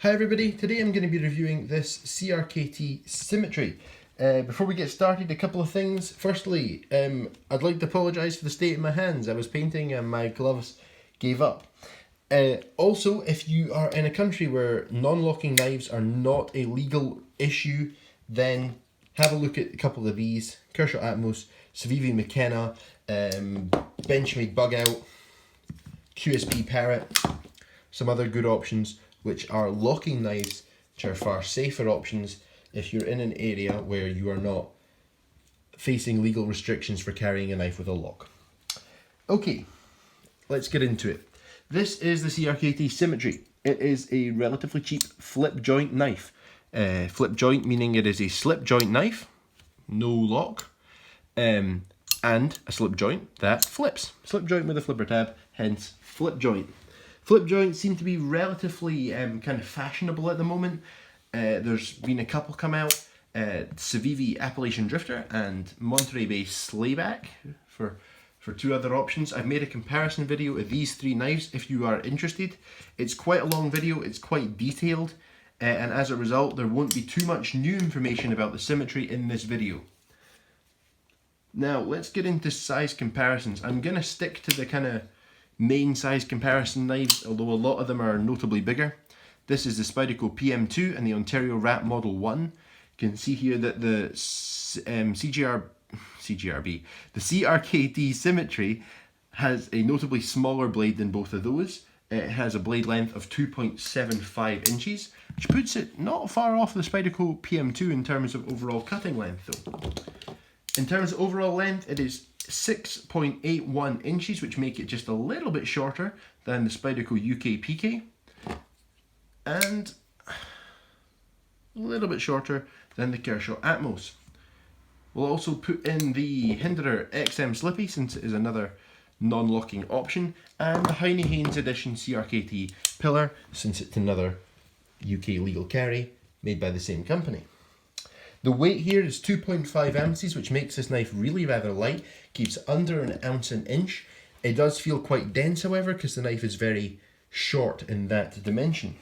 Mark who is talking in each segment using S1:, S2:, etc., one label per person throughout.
S1: Hi everybody, today I'm going to be reviewing this CRKT Symmetry. Before we get started, a couple of things. Firstly, I'd like to apologise for the state of my hands. I was painting and my gloves gave up. Also, if you are in a country where non-locking knives are not a legal issue, then have a look at a couple of these. Kershaw Atmos, Civivi McKenna, Benchmade Bug Out, QSP Parrot, some other good options which are locking knives, which are far safer options if you're in an area where you are not facing legal restrictions for carrying a knife with a lock. Okay, let's get into it. This is the CRKT Symmetry. It is a relatively cheap flip joint knife. Flip joint meaning it is a slip joint knife, no lock, and a slip joint that flips. Slip joint with a flipper tab, hence flip joint. Flip joints seem to be relatively kind of fashionable at the moment. There's been a couple come out, Civivi Appalachian Drifter and Monterey-based Slayback for two other options. I've made a comparison video of these three knives if you are interested. It's quite a long video, it's quite detailed, and as a result there won't be too much new information about the Symmetry in this video. Now let's get into size comparisons. I'm going to stick to the kind of main size comparison knives, although a lot of them are notably bigger. This is the Spyderco PM2 and the Ontario Rat Model 1. You can see here that the the CRKT Symmetry has a notably smaller blade than both of those. It has a blade length of 2.75 inches, which puts it not far off the Spyderco PM2 in terms of overall cutting length though. In terms of overall length, it is 6.81 inches, which make it just a little bit shorter than the Spyderco UK PK, and a little bit shorter than the Kershaw Atmos. We'll also put in the Hinderer XM Slippy, since it is another non-locking option, and the Heine Haynes Edition CRKT Pillar, since it's another UK legal carry made by the same company. The weight here is 2.5 ounces, which makes this knife really rather light, keeps under an ounce an inch. It does feel quite dense, however, because the knife is very short in that dimension.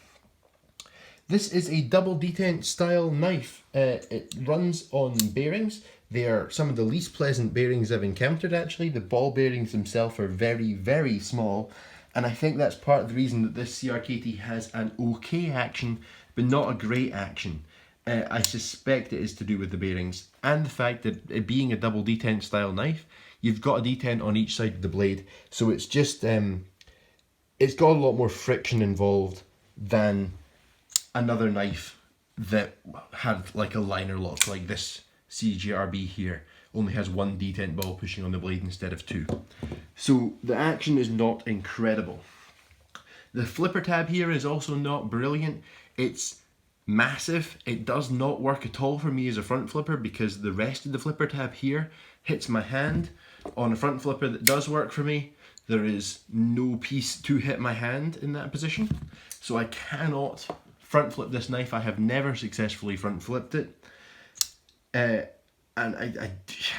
S1: This is a double detent style knife. It runs on bearings. They are some of the least pleasant bearings I've encountered actually. The ball bearings themselves are very, very small, and I think that's part of the reason that this CRKT has an okay action, but not a great action. I suspect it is to do with the bearings and the fact that it being a double detent style knife, you've got a detent on each side of the blade, so it's just it's got a lot more friction involved than another knife that had like a liner lock, like this CGRB here only has one detent ball pushing on the blade instead of two. So the action is not incredible. The flipper tab here is also not brilliant. It's massive. It does not work at all for me as a front flipper because the rest of the flipper tab here hits my hand. On a front flipper that does work for me, there is no piece to hit my hand in that position, so I cannot front flip this knife. I have never successfully front flipped it, and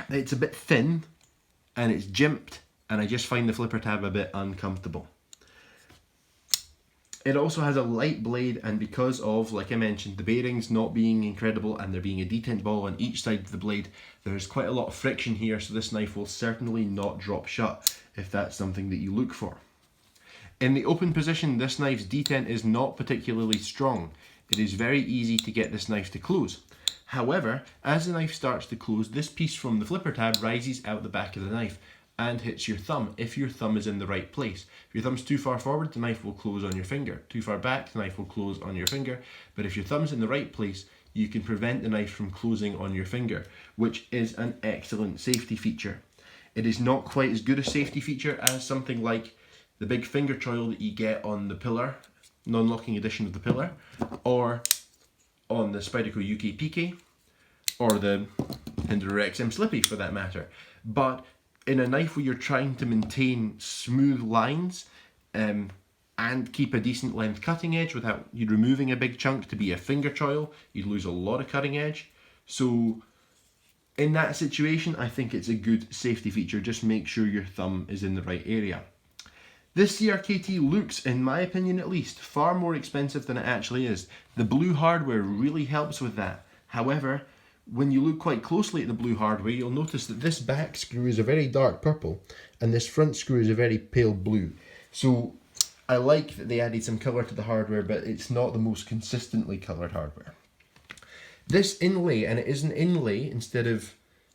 S1: it's a bit thin and it's jimped, and I just find the flipper tab a bit uncomfortable. It also has a light blade, and because of, like I mentioned, the bearings not being incredible and there being a detent ball on each side of the blade, there's quite a lot of friction here, so this knife will certainly not drop shut if that's something that you look for. In the open position, this knife's detent is not particularly strong. It is very easy to get this knife to close. However, as the knife starts to close, this piece from the flipper tab rises out the back of the knife and hits your thumb if your thumb is in the right place. If your thumb's too far forward, the knife will close on your finger. Too far back, the knife will close on your finger. But if your thumb's in the right place, you can prevent the knife from closing on your finger, which is an excellent safety feature. It is not quite as good a safety feature as something like the big finger choil that you get on the Pillar, non-locking edition of the Pillar, or on the Spyderco UK PK, or the Hinderer XM Slippy for that matter. But in a knife where you're trying to maintain smooth lines and keep a decent length cutting edge without you removing a big chunk to be a finger choil, you'd lose a lot of cutting edge. So in that situation, I think it's a good safety feature. Just make sure your thumb is in the right area. This CRKT looks, in my opinion at least, far more expensive than it actually is. The blue hardware really helps with that. However, when you look quite closely at the blue hardware, you'll notice that this back screw is a very dark purple and this front screw is a very pale blue. So I like that they added some colour to the hardware, but it's not the most consistently coloured hardware. This inlay, and it is an inlay instead of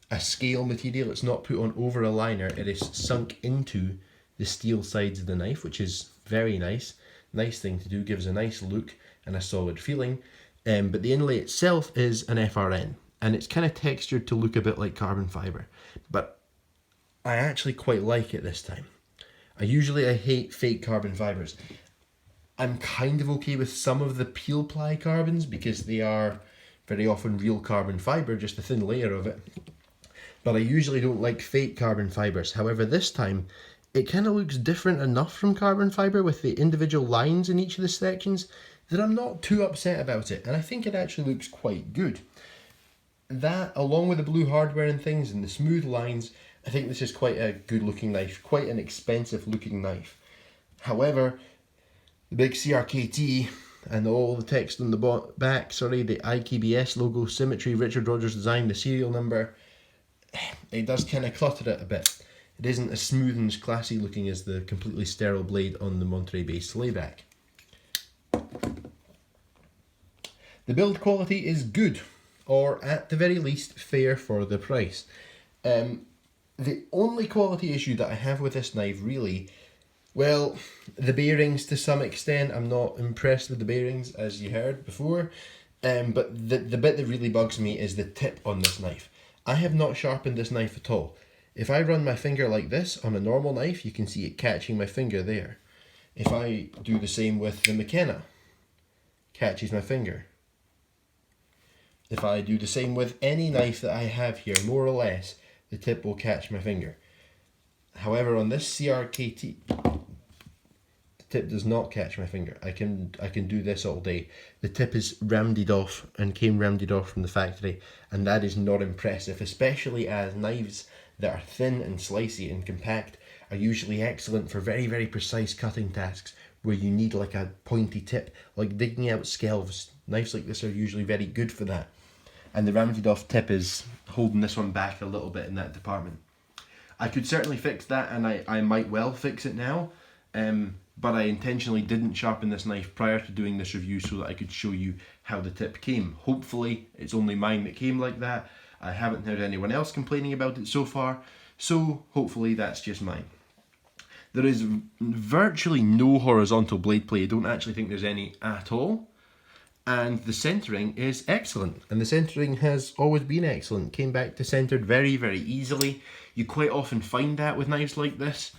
S1: a scale material, it's not put on over a liner, it is sunk into the steel sides of the knife, which is very nice. Nice thing to do, gives a nice look and a solid feeling. But the inlay itself is an FRN, and it's kind of textured to look a bit like carbon fibre. But I actually quite like it this time. I hate fake carbon fibres. I'm kind of okay with some of the peel ply carbons because they are very often real carbon fibre, just a thin layer of it. But I usually don't like fake carbon fibres. However, this time, it kind of looks different enough from carbon fibre with the individual lines in each of the sections that I'm not too upset about it. And I think it actually looks quite good. That, along with the blue hardware and things and the smooth lines, I think this is quite a good looking knife, quite an expensive looking knife. However, the big CRKT and all the text on the back, the IKBS logo, Symmetry, Richard Rogers design, the serial number, it does kind of clutter it a bit. It isn't as smooth and as classy looking as the completely sterile blade on the Monterey-based slayback. The build quality is good, or at the very least fair for the price. The only quality issue that I have with this knife really, well, the bearings to some extent. I'm not impressed with the bearings, as you heard before, but the bit that really bugs me is the tip on this knife. I have not sharpened this knife at all. If I run my finger like this on a normal knife, you can see it catching my finger there. If I do the same with the McKenna, catches my finger. If I do the same with any knife that I have here, more or less, the tip will catch my finger. However, on this CRKT, the tip does not catch my finger. I can do this all day. The tip is rounded off and came rounded off from the factory, and that is not impressive, especially as knives that are thin and slicey and compact are usually excellent for very, very precise cutting tasks where you need like a pointy tip, like digging out shelves. Knives like this are usually very good for that. And the rounded off tip is holding this one back a little bit in that department. I could certainly fix that, and I might well fix it now, but I intentionally didn't sharpen this knife prior to doing this review so that I could show you how the tip came. Hopefully it's only mine that came like that. I haven't heard anyone else complaining about it so far, so hopefully that's just mine. There is virtually no horizontal blade play. I don't actually think there's any at all. And the centering is excellent, and the centering has always been excellent. Came back to centered very, very easily. You quite often find that with knives like this.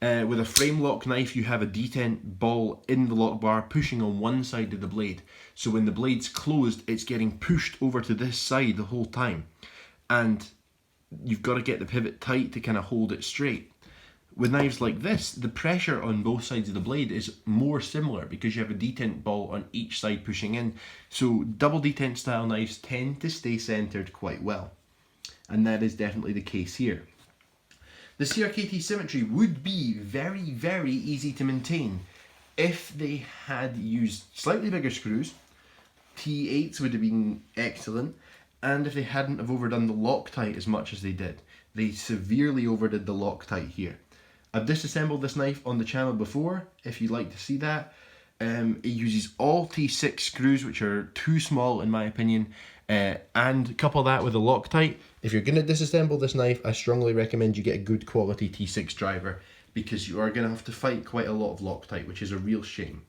S1: With a frame lock knife, you have a detent ball in the lock bar pushing on one side of the blade. So when the blade's closed, it's getting pushed over to this side the whole time. And you've got to get the pivot tight to kind of hold it straight. With knives like this, the pressure on both sides of the blade is more similar because you have a detent ball on each side pushing in. So double detent style knives tend to stay centered quite well. And that is definitely the case here. The CRKT Symmetry would be very, very easy to maintain if they had used slightly bigger screws. T8s would have been excellent. And if they hadn't have overdone the Loctite as much as they did. They severely overdid the Loctite here. I've disassembled this knife on the channel before, if you'd like to see that. It uses all T6 screws, which are too small in my opinion, and couple that with a Loctite. If you're going to disassemble this knife, I strongly recommend you get a good quality T6 driver, because you are going to have to fight quite a lot of Loctite, which is a real shame.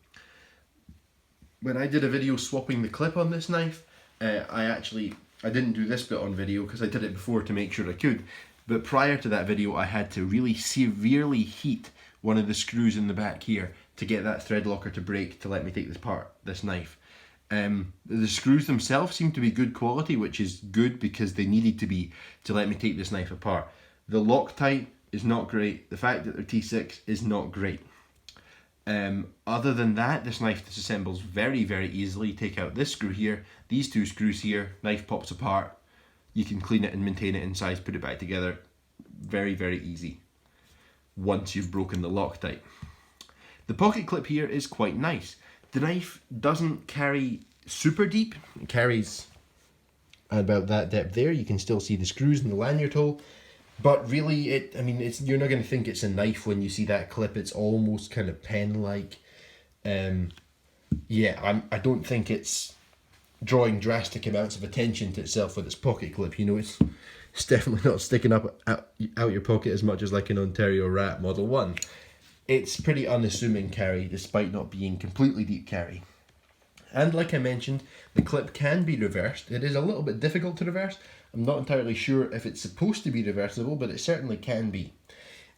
S1: When I did a video swapping the clip on this knife, I didn't do this bit on video because I did it before to make sure I could. But prior to that video, I had to really severely heat one of the screws in the back here to get that thread locker to break to let me take this knife. The screws themselves seem to be good quality, which is good because they needed to be to let me take this knife apart. The Loctite is not great. The fact that they're T6 is not great. Other than that, this knife disassembles very, very easily. Take out this screw here, these two screws here, knife pops apart. You can clean it and maintain it in size, put it back together. Very, very easy once you've broken the Loctite. The pocket clip here is quite nice. The knife doesn't carry super deep. It carries about that depth there. You can still see the screws and the lanyard hole. But really, you're not going to think it's a knife when you see that clip. It's almost kind of pen-like. Yeah, I don't think it's drawing drastic amounts of attention to itself with its pocket clip. You know, it's definitely not sticking up out your pocket as much as like an Ontario Rat Model 1. It's pretty unassuming carry, despite not being completely deep carry. And like I mentioned, the clip can be reversed. It is a little bit difficult to reverse. I'm not entirely sure if it's supposed to be reversible, but it certainly can be.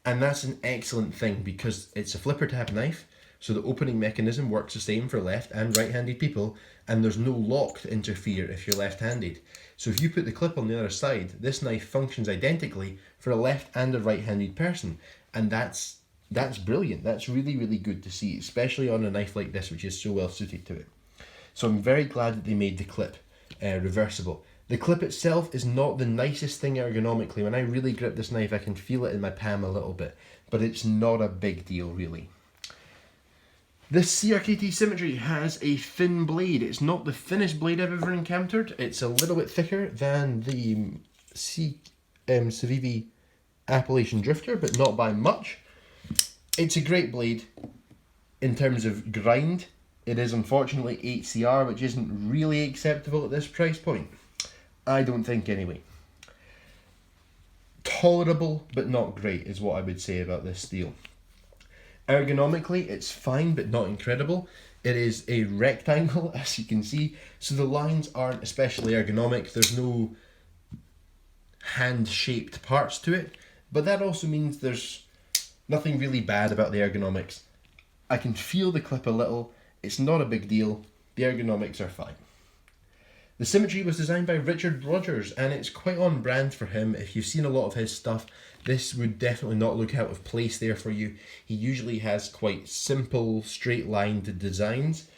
S1: And that's an excellent thing because it's a flipper tab knife, so the opening mechanism works the same for left and right-handed people, and there's no lock to interfere if you're left-handed. So if you put the clip on the other side, this knife functions identically for a left and a right-handed person, and that's brilliant. That's really, really good to see, especially on a knife like this, which is so well suited to it. So I'm very glad that they made the clip reversible. The clip itself is not the nicest thing ergonomically. When I really grip this knife, I can feel it in my palm a little bit, but it's not a big deal really. This CRKT Symmetry has a thin blade. It's not the thinnest blade I've ever encountered. It's a little bit thicker than the Civivi Appalachian Drifter, but not by much. It's a great blade in terms of grind. It is unfortunately 8CR, which isn't really acceptable at this price point. I don't think anyway. Tolerable, but not great is what I would say about this steel. Ergonomically, it's fine, but not incredible. It is a rectangle, as you can see, so the lines aren't especially ergonomic. There's no hand-shaped parts to it, but that also means there's nothing really bad about the ergonomics. I can feel the clip a little. It's not a big deal. The ergonomics are fine. The Symmetry was designed by Richard Rogers, and it's quite on brand for him. If you've seen a lot of his stuff, this would definitely not look out of place there for you. He usually has quite simple, straight-lined designs.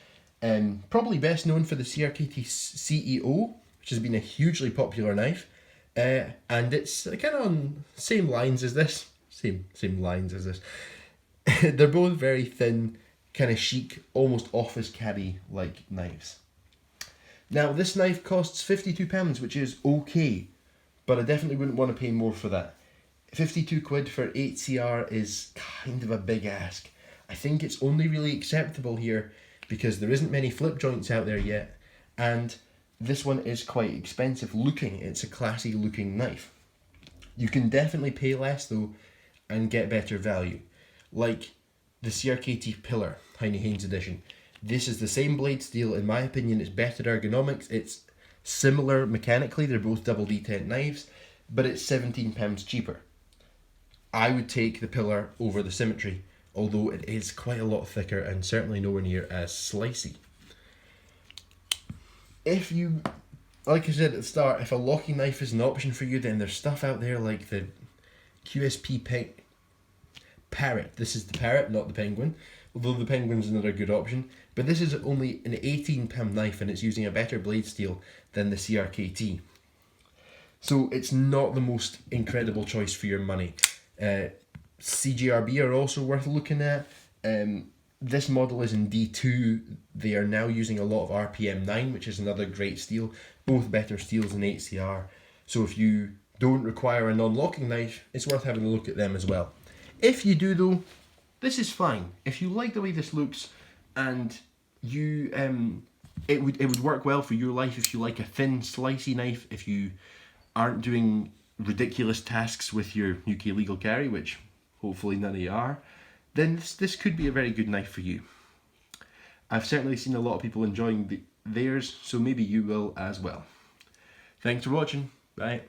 S1: Probably best known for the CRKT CEO, which has been a hugely popular knife. And it's kind of on same lines as this. Same lines as this. They're both very thin, kind of chic, almost office caddy-like knives. Now, this knife costs £52, which is okay, but I definitely wouldn't want to pay more for that. 52 quid for 8CR is kind of a big ask. I think it's only really acceptable here because there isn't many flip joints out there yet, and this one is quite expensive looking. It's a classy looking knife. You can definitely pay less though and get better value. Like the CRKT Pillar, Heine Haynes edition. This is the same blade steel. In my opinion, it's better ergonomics. It's similar mechanically. They're both double detent knives, but it's £17 cheaper. I would take the Pillar over the Symmetry, although it is quite a lot thicker and certainly nowhere near as slicey. If you, like I said at the start, if a locking knife is an option for you, then there's stuff out there like the QSP Parrot. This is the Parrot, not the Penguin, although the Penguin's another good option. But this is only an £18 knife and it's using a better blade steel than the CRKT. So it's not the most incredible choice for your money. CGRB are also worth looking at. This model is in D2. They are now using a lot of RPM 9, which is another great steel. Both better steels than 8CR. So if you don't require a non-locking knife, it's worth having a look at them as well. If you do though, this is fine. If you like the way this looks and you it would work well for your life if you like a thin slicey knife, if you aren't doing ridiculous tasks with your UK legal carry, which hopefully none of you are, then this could be a very good knife for you. I've certainly seen a lot of people enjoying theirs, so maybe you will as well. Thanks for watching. Bye.